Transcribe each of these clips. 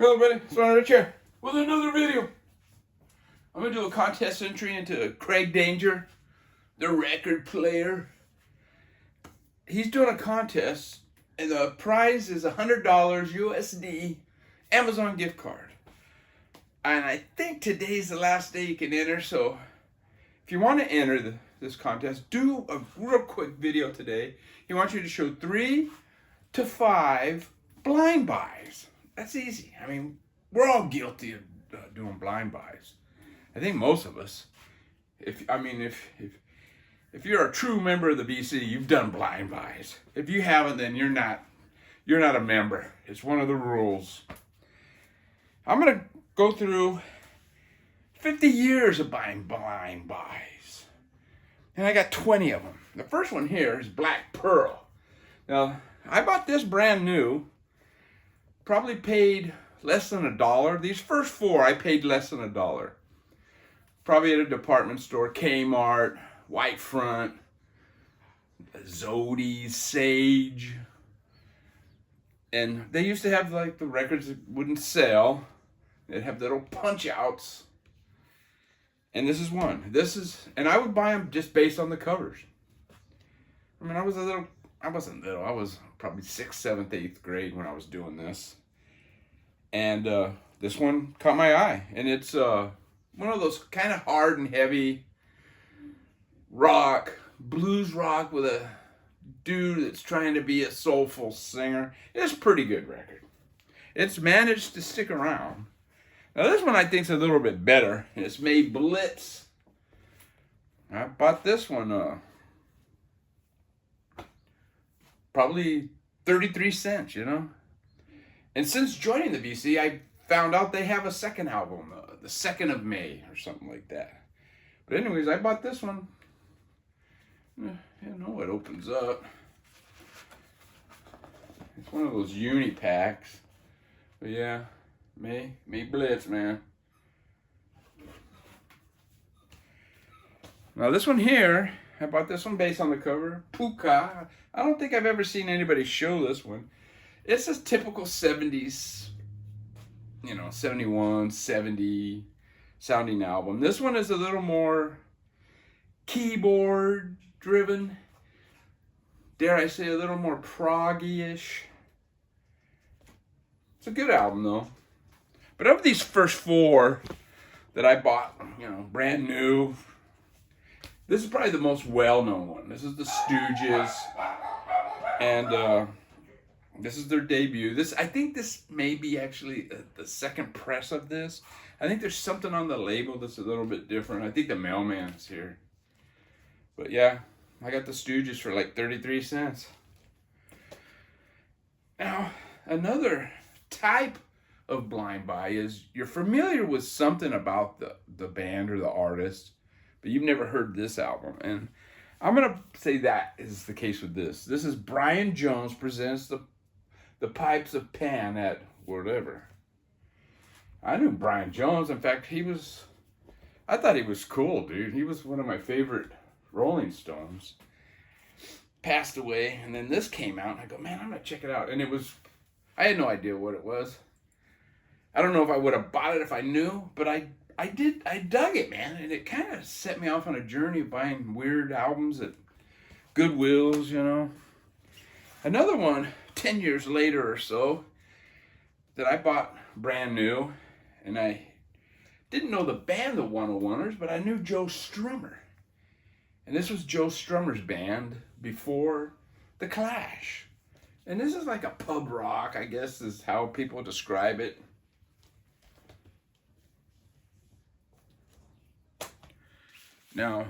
Hello everybody, it's Ron Rich here with another video. I'm going to do a contest entry into Craig Danger, the record player. He's doing a contest and the prize is $100 USD Amazon gift card. And I think today's the last day you can enter, so if you want to enter this contest, do a real quick video today. He wants you to show 3 to 5 blind buys. That's easy. I mean, we're all guilty of doing blind buys. I think most of us. If you're a true member of the BC, you've done blind buys. If you haven't, then you're not a member. It's one of the rules. I'm gonna go through 50 years of buying blind buys, and I got 20 of them. The first one here is Black Pearl. Now, I bought this brand new. Probably paid less than $1. These first 4 I paid less than $1. Probably at a department store, Kmart, Whitefront, Zodi's, Sage. And they used to have like the records that wouldn't sell. They'd have little punch outs. And this is one. And I would buy them just based on the covers. I mean, I wasn't little. I was probably 6th, 7th, 8th grade when I was doing this. And this one caught my eye. And it's one of those kind of hard and heavy rock, blues rock with a dude that's trying to be a soulful singer. It's a pretty good record. It's managed to stick around. Now this one I think is a little bit better. And it's made Blitz. I bought this one probably 33 cents, you know. And since joining the BC, I found out they have a second album, the 2nd of May or something like that. But anyways, I bought this one. You know, it opens up. It's one of those uni packs. But yeah, May Blitz, man. Now this one here, I bought this one based on the cover. Puka. I don't think I've ever seen anybody show this one. It's a typical 70s, 71, 70 sounding album. This one is a little more keyboard driven. Dare I say a little more proggy-ish. It's a good album though. But of these first 4 that I bought, brand new, this is probably the most well-known one. This is the Stooges. And this is their debut. I think this may be actually the second press of this. I think there's something on the label that's a little bit different. I think the mailman's here. But yeah, I got the Stooges for like 33 cents. Now, another type of blind buy is you're familiar with something about the band or the artist, but you've never heard this album. And I'm going to say that is the case with this. This is Brian Jones presents the Pipes of Pan at whatever. I knew Brian Jones. In fact, I thought he was cool, dude. He was one of my favorite Rolling Stones. Passed away, and then this came out, and I go, man, I'm going to check it out. And I had no idea what it was. I don't know if I would have bought it if I knew, but I dug it, man. And it kind of set me off on a journey of buying weird albums at Goodwills, Another one, 10 years later or so, that I bought brand new, and I didn't know the band, the 101ers, but I knew Joe Strummer. And this was Joe Strummer's band before The Clash. And this is like a pub rock, I guess is how people describe it. Now,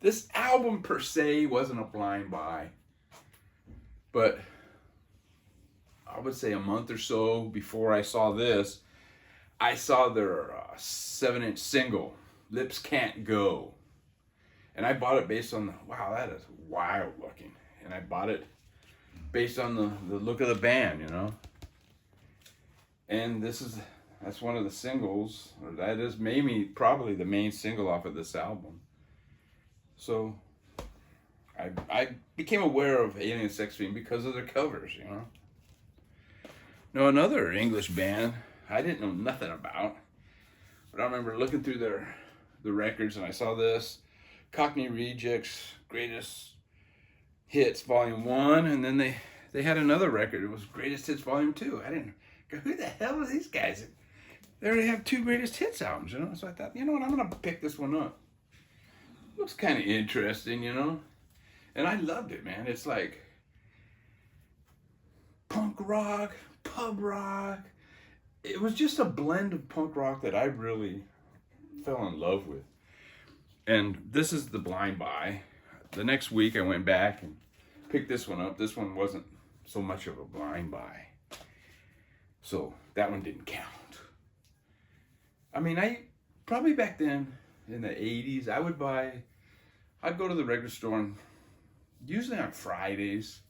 this album per se wasn't a blind buy, but I would say a month or so before I saw this, I saw their 7-inch single, Lips Can't Go. And I bought it based on wow, that is wild looking. And I bought it based on the look of the band, And that's one of the singles, or that is maybe probably the main single off of this album. So I became aware of Alien Sex Fiend because of their covers, Now another English band, I didn't know nothing about. But I remember looking through the records, and I saw this Cockney Rejects Greatest Hits Volume 1, and then they had another record. It was Greatest Hits Volume 2. I didn't go, who the hell are these guys? They already have 2 Greatest Hits albums, you know? So I thought, you know what, I'm going to pick this one up. Looks kind of interesting, you know? And I loved it, man. It's like punk rock, pub rock. It was just a blend of punk rock that I really fell in love with. And this is The Blind Buy. The next week I went back and picked this one up. This one wasn't so much of a blind buy, so that one didn't count. I mean, I probably back then in the 80s, I'd go to the record store, and usually on Fridays,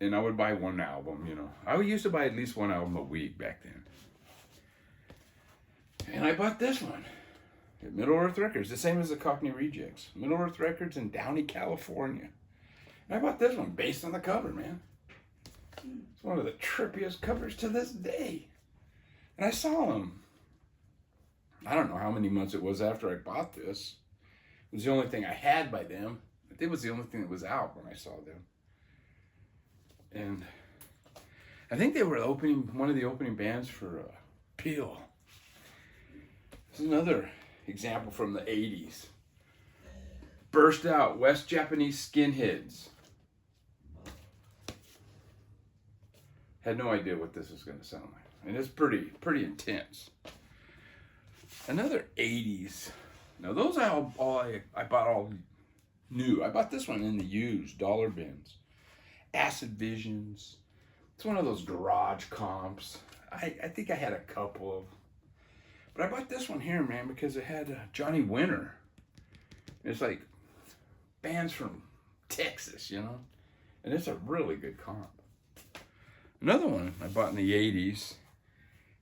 and I would buy one album, you know. I used to buy at least one album a week back then. And I bought this one at Middle Earth Records, the same as the Cockney Rejects. Middle Earth Records in Downey, California. And I bought this one based on the cover, man. It's one of the trippiest covers to this day. And I saw them, I don't know how many months it was after I bought this. It was the only thing I had by them. It was the only thing that was out when I saw them. And I think they were one of the opening bands for Peel. This is another example from the 80s. Burst Out, West Japanese Skinheads. Had no idea what this was going to sound like. And it's pretty intense. Another 80s. Now those I bought all new. I bought this one in the used dollar bins. Acid Visions. It's one of those garage comps. I think I had a couple of. But I bought this one here, man, because it had Johnny Winter. It's like bands from Texas, you know? And it's a really good comp. Another one I bought in the 80s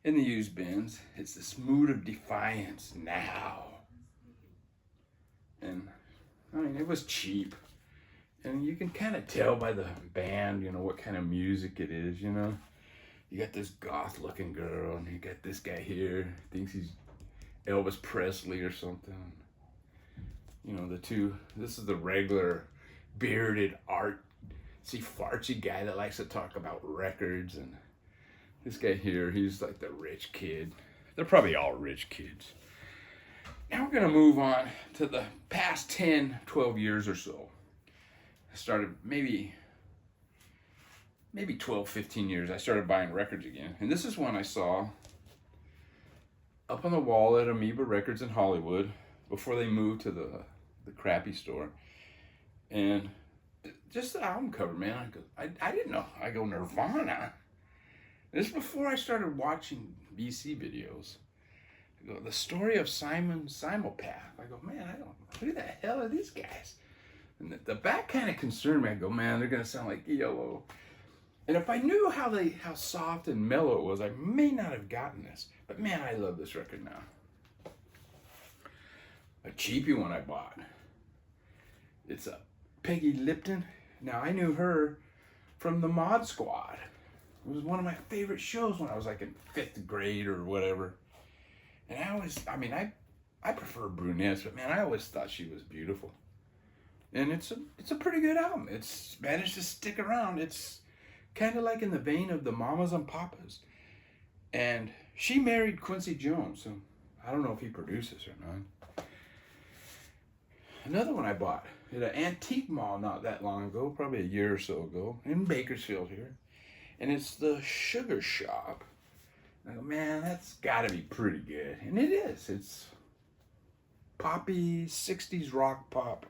in the used bins. It's this Mood of Defiance Now. And, I mean, it was cheap. And you can kind of tell by the band, you know, what kind of music it is, you know. You got this goth-looking girl, and you got this guy here, thinks he's Elvis Presley or something. You know, this is the regular bearded artsy-fartsy guy that likes to talk about records, and this guy here, he's like the rich kid. They're probably all rich kids. Now we're going to move on to the past 10, 12 years or so. I started maybe 12, 15 years, I started buying records again. And this is one I saw up on the wall at Amoeba Records in Hollywood before they moved to the crappy store. And just the album cover, man, I didn't know. I go, Nirvana. This is before I started watching BC videos. I go, the story of Simon Simopath. I go, man, who the hell are these guys? And the back kind of concerned me. I go, man, they're going to sound like ELO. And if I knew how soft and mellow it was, I may not have gotten this. But man, I love this record now. A cheapie one I bought. It's a Peggy Lipton. Now, I knew her from the Mod Squad. It was one of my favorite shows when I was like in 5th grade or whatever. And I prefer brunettes, but man, I always thought she was beautiful. And it's a pretty good album. It's managed to stick around. It's kind of like in the vein of the Mamas and Papas. And she married Quincy Jones, so I don't know if he produces or not. Another one I bought at an antique mall not that long ago, probably a year or so ago, in Bakersfield here. And it's the Sugar Shop. And I go, man, that's gotta be pretty good. And it is. It's poppy, 60s rock pop.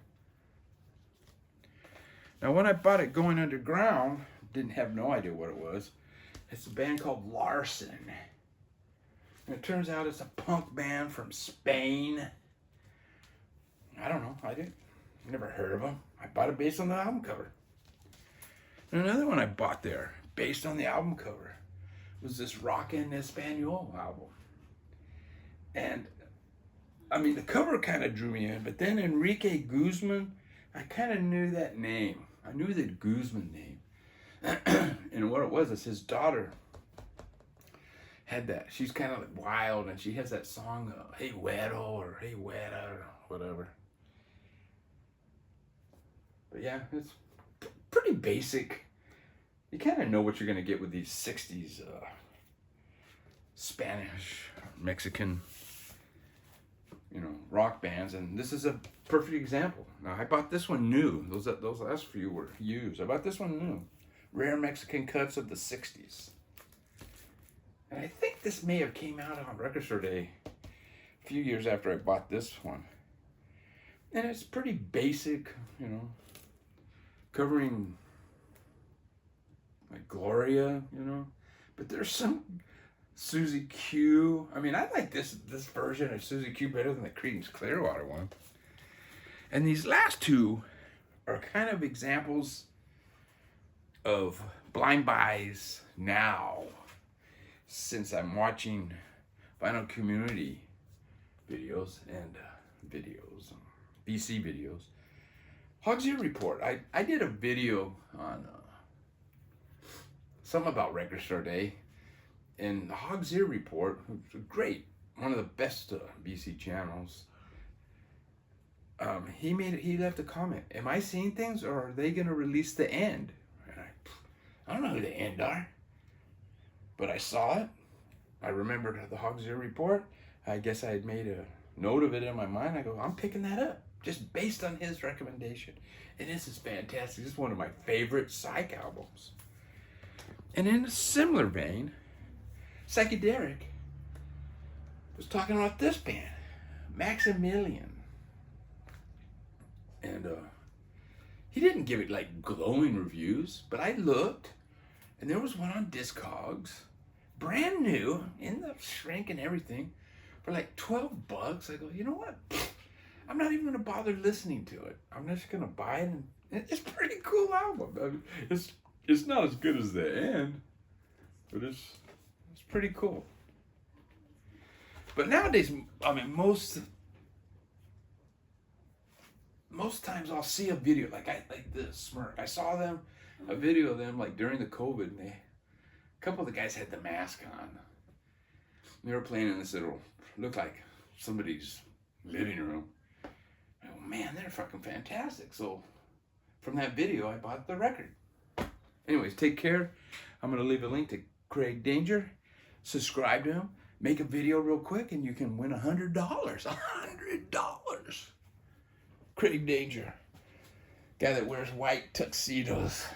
Now, when I bought it going underground, didn't have no idea what it was. It's a band called Larson. And it turns out it's a punk band from Spain. I don't know. Never heard of them. I bought it based on the album cover. And another one I bought there, based on the album cover, was this Rock en Espanol album. And, I mean, the cover kind of drew me in, but then Enrique Guzman, I kind of knew that name. I knew the Guzman name. And what it was is his daughter had that. She's kind of like wild, and she has that song, "Hey Wedo" or "Hey Weta" or whatever. But yeah, it's pretty basic. You kind of know what you're gonna get with these '60s Spanish, Mexican, rock bands, and this is a perfect example. Now I bought this one new. Those last few were used. I bought this one new. Rare Mexican cuts of the '60s. And I think this may have came out on Record Store Day a few years after I bought this one. And it's pretty basic, covering like Gloria, But there's some Susie Q. I mean, I like this version of Susie Q better than the Creedence Clearwater one. And these last two are kind of examples of blind buys now, since I'm watching Vinyl Community videos and BC videos. Hog's Ear Report. I did a video on something about Record Store Day, and the Hog's Ear Report, which was great, one of the best BC channels. He left a comment. Am I seeing things, or are they gonna release the end? And I don't know who the end are, but I saw it. I remembered the Hog's Ear Report. I guess I had made a note of it in my mind. I go, I'm picking that up just based on his recommendation. And this is fantastic. This is one of my favorite psych albums. And in a similar vein, Psychedelic was talking about this band, Maximilian. And he didn't give it like glowing reviews, but I looked, and there was one on Discogs, brand new, in the shrink and everything, for like $12. I go, you know what? I'm not even gonna bother listening to it. I'm just gonna buy it, and it's a pretty cool album. I mean, it's not as good as the end, but it's pretty cool. But nowadays, I mean, most times I'll see a video like this Smirk. I saw a video of them like during the COVID, and a couple of the guys had the mask on. They were playing in this little, looked like somebody's living room. I go, man, they're fucking fantastic. So from that video, I bought the record. Anyways, take care. I'm gonna leave a link to Craig Danger. Subscribe to him. Make a video real quick, and you can win $100. $100. Craig Danger, guy that wears white tuxedos.